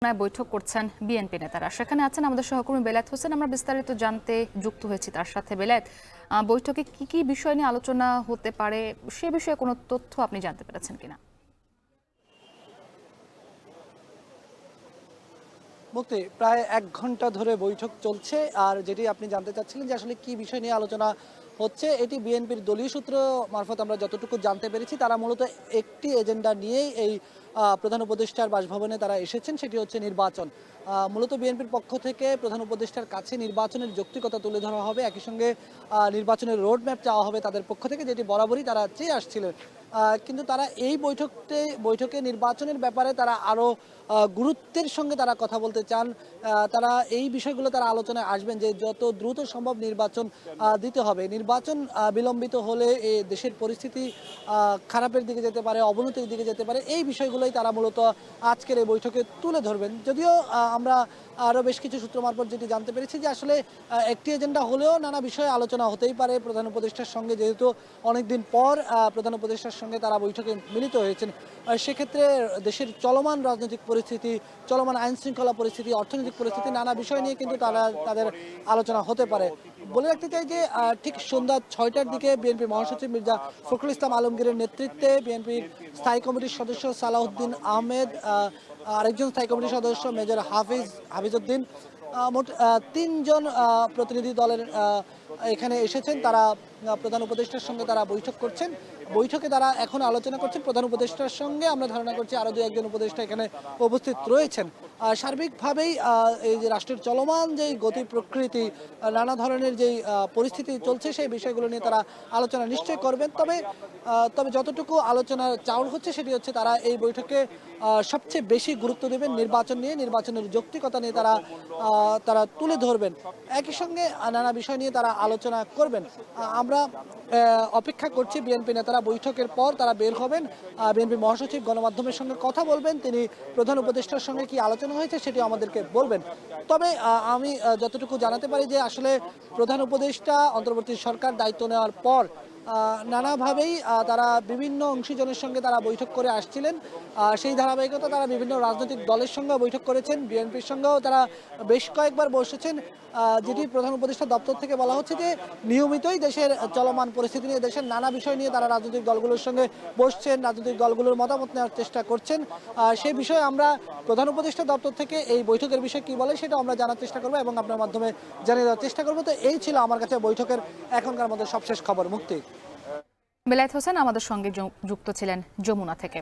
বৈঠক করছেন বিএনপি নেতারা। সেখানে আছেন আমাদের সহকর্মী বেলায়েত হোসেন। আমরা বিস্তারিত জানতে যুক্ত হয়েছি তার সাথে। বেলায়েত, বৈঠকে কি কি বিষয় নিয়ে আলোচনা হতে পারে সে বিষয়ে কোনো তথ্য আপনি জানতে পেরেছেন কিনা? মুক্তি, প্রায় ১ ঘন্টা ধরে বৈঠক চলছে। আর যেটি আপনি জানতে চাচ্ছিলেন যে আসলে কি বিষয় নিয়ে আলোচনা হচ্ছে, এটি বিএনপির দলীয় সূত্র মারফত আমরা যতটুকু জানতে পেরেছি, তারা মূলত একটি এজেন্ডা নিয়েই এই প্রধান উপদেষ্টার বাসভবনে তারা এসেছেন, সেটি হচ্ছে নির্বাচন। মূলত বিএনপির পক্ষ থেকে প্রধান উপদেষ্টার কাছে নির্বাচনের যৌক্তিকতা তুলে ধরা হবে, একই সঙ্গে নির্বাচনের রোড ম্যাপ চাওয়া হবে তাদের পক্ষ থেকে, যেটি বরাবরই তারা চেয়ে আসছিলেন। কিন্তু তারা এই বৈঠকে নির্বাচনের ব্যাপারে তারা আরও গুরুত্বের সঙ্গে তারা কথা বলতে চান। তারা এই বিষয়গুলো তারা আলোচনায় আসবেন যে যত দ্রুত সম্ভব নির্বাচন দিতে হবে। নির্বাচন বিলম্বিত হলে দেশের পরিস্থিতি খারাপের দিকে যেতে পারে, অবনতির দিকে যেতে পারে। এই বিষয়গুলোই তারা মূলত আজকের এই বৈঠকে তুলে ধরবেন। যদিও আমরা আরও বেশ কিছু সূত্র মারফত যেটি জানতে পেরেছি যে আসলে একটি এজেন্ডা হলেও নানা বিষয়ে আলোচনা হতেই পারে প্রধান উপদেষ্টার সঙ্গে, যেহেতু অনেকদিন পর প্রধান উপদেষ্টার সঙ্গে তারা বৈঠকে মিলিত হয়েছেন। সেক্ষেত্রে দেশের চলমান রাজনৈতিক পরিস্থিতি, চলমান আইন শৃঙ্খলা পরিস্থিতি, অর্থনৈতিক পরিস্থিতি, নানা বিষয় নিয়ে কিন্তু তাদের আলোচনা হতে পারে। বলে রাখতে চাই যে ঠিক সন্ধ্যা ৬টার দিকে বিএনপি মহাসচিব মির্জা ফখরুল ইসলাম আলমগীরের নেতৃত্বে বিএনপির স্থায়ী কমিটির সদস্য সালাউদ্দিন আহমেদ, আরেকজন স্থায়ী কমিটির সদস্য মেজর হাফিজউদ্দিন, মোট ৩ জন প্রতিনিধি দলের এখানে এসেছেন। তারা প্রধান উপদেষ্টার সঙ্গে তারা বৈঠক করছেন। বৈঠকে তারা এখন আলোচনা করছেন প্রধান উপদেষ্টার সঙ্গে। আমরা ধারণা করছি আরও ২-১ জন উপদেষ্টা এখানে উপস্থিত রয়েছেন। সার্বিকভাবেই এই যে রাষ্ট্রের চলমান যেই গতি প্রকৃতি, নানা ধরনের যেই পরিস্থিতি চলছে, সেই বিষয়গুলো নিয়ে তারা আলোচনা নিশ্চয়ই করবেন। তবে যতটুকু আলোচনা চাউর হচ্ছে সেটি হচ্ছে তারা এই বৈঠকে সবচেয়ে বেশি গুরুত্ব দেবেন নির্বাচন নিয়ে, নির্বাচনের যৌক্তিকতা নিয়ে তারা তুলে ধরবেন। একই সঙ্গে নানা বিষয় নিয়ে তারা আলোচনা করবেন। আমরা অপেক্ষা করছি বিএনপি নেতারা বৈঠকের পর তারা বের হবেন। বিএনপি মহাসচিব গণমাধ্যমের সঙ্গে কথা বলবেন, তিনি প্রধান উপদেষ্টার সঙ্গে কি আলোচনা হয়েছে সেটি আমাদেরকে বলবেন। তবে আমি যতটুকু জানাতে পারি যে আসলে প্রধান উপদেষ্টা অন্তর্বর্তী সরকার দায়িত্ব নেওয়ার পর নানাভাবেই তারা বিভিন্ন অংশীজনের সঙ্গে তারা বৈঠক করে আসছিলেন। সেই ধারাবাহিকতা তারা বিভিন্ন রাজনৈতিক দলের সঙ্গে বৈঠক করেছেন, বিএনপির সঙ্গেও তারা বেশ কয়েকবার বসেছেন। যেটি প্রধান উপদেষ্টা দপ্তর থেকে বলা হচ্ছে যে নিয়মিতই দেশের চলমান পরিস্থিতি নিয়ে, দেশের নানা বিষয় নিয়ে তারা রাজনৈতিক দলগুলোর সঙ্গে বসছেন, রাজনৈতিক দলগুলোর মতামত নেওয়ার চেষ্টা করছেন। সেই বিষয়ে আমরা প্রধান উপদেষ্টা দপ্তর থেকে এই বৈঠকের বিষয়ে কি বলে সেটা আমরা জানার চেষ্টা করবো এবং আপনার মাধ্যমে জানিয়ে দেওয়ার চেষ্টা করবো। তো এই ছিল আমার কাছে বৈঠকের এখনকার মধ্যে সবশেষ খবর। মুক্তি। বেলায়েত হোসেন আমাদের সঙ্গে যুক্ত ছিলেন যমুনা থেকে।